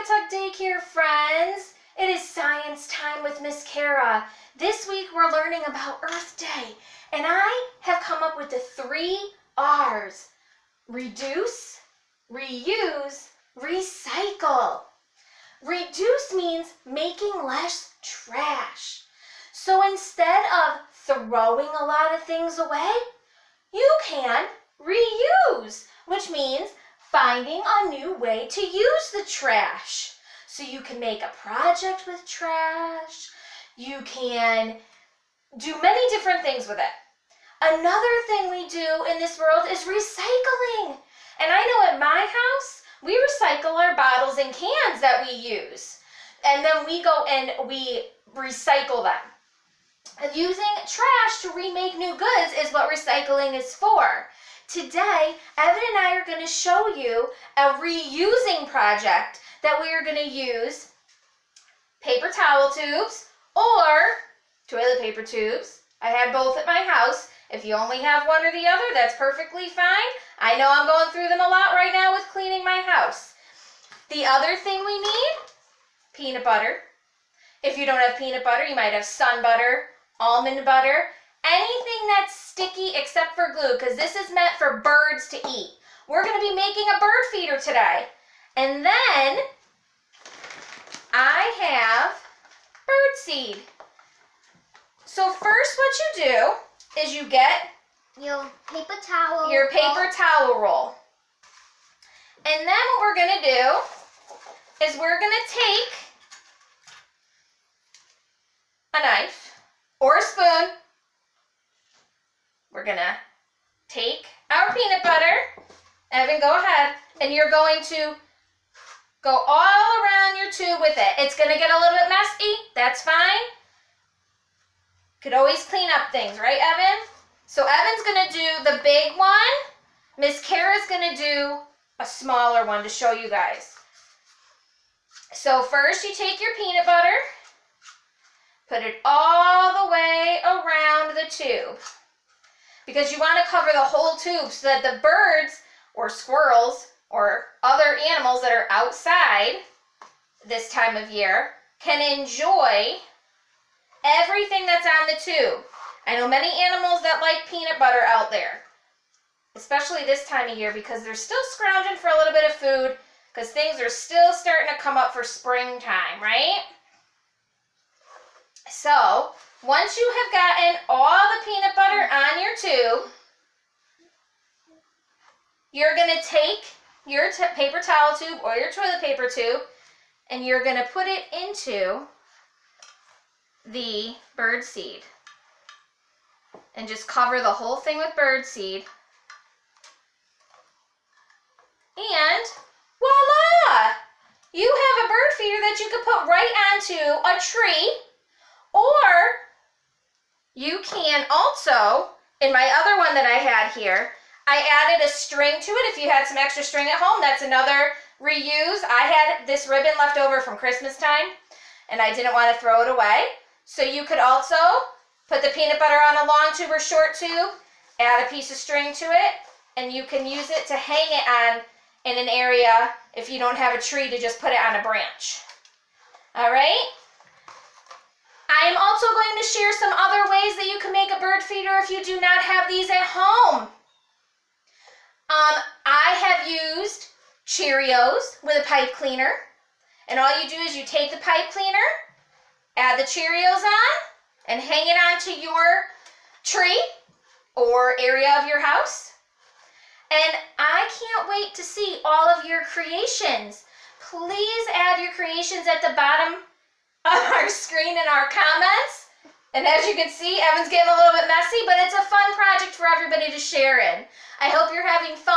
Tuck Daycare friends. It is science time with Miss Cara. This week we're learning about Earth Day, and I have come up with the 3 R's. Reduce, reuse, recycle. Reduce means making less trash. So instead of throwing a lot of things away, you can reuse, which means finding a new way to use the trash. So you can make a project with trash. You can do many different things with it. Another thing we do in this world is recycling. And I know at my house, we recycle our bottles and cans that we use. And then we go and we recycle them. And using trash to remake new goods is what recycling is for. Today, Evan and I are going to show you a reusing project that we are going to use paper towel tubes or toilet paper tubes. I had both at my house. If you only have one or the other, that's perfectly fine. I know I'm going through them a lot right now with cleaning my house. The other thing we need, peanut butter. If you don't have peanut butter, you might have sun butter, almond butter, anything that's sticky except for glue, because this is meant for birds to eat. We're going to be making a bird feeder today. And then I have bird seed. So first what you do is you get your paper towel roll. And then what we're going to do is we're going to take a knife or a spoon. We're going to take our peanut butter. Evan, go ahead. And you're going to go all around your tube with it. It's going to get a little bit messy. That's fine. Could always clean up things, right, Evan? So Evan's going to do the big one. Miss Cara's going to do a smaller one to show you guys. So first you take your peanut butter, put it all the way around the tube, because you want to cover the whole tube so that the birds or squirrels or other animals that are outside this time of year can enjoy everything that's on the tube. I know many animals that like peanut butter out there, especially this time of year, because they're still scrounging for a little bit of food, because things are still starting to come up for springtime, right? So once you have gotten all the peanut butter on your tube, you're going to take your paper towel tube or your toilet paper tube, and you're going to put it into the bird seed. And just cover the whole thing with bird seed. And voila! You have a bird feeder that you can put right onto a tree. Or you can also, in my other one that I had here, I added a string to it. If you had some extra string at home, that's another reuse. I had this ribbon left over from Christmas time, and I didn't want to throw it away. So you could also put the peanut butter on a long tube or short tube, add a piece of string to it, and you can use it to hang it on in an area if you don't have a tree to just put it on a branch. All right? I am also going to share some other ways that you can make a bird feeder if you do not have these at home. I have used Cheerios with a pipe cleaner. And all you do is you take the pipe cleaner, add the Cheerios on, and hang it onto your tree or area of your house. And I can't wait to see all of your creations. Please add your creations at the bottom of our screen in our comments. And as you can see, Evan's getting a little bit messy, but it's a fun project for everybody to share in. I hope you're having fun.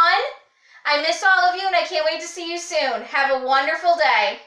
I miss all of you, and I can't wait to see you soon. Have a wonderful day.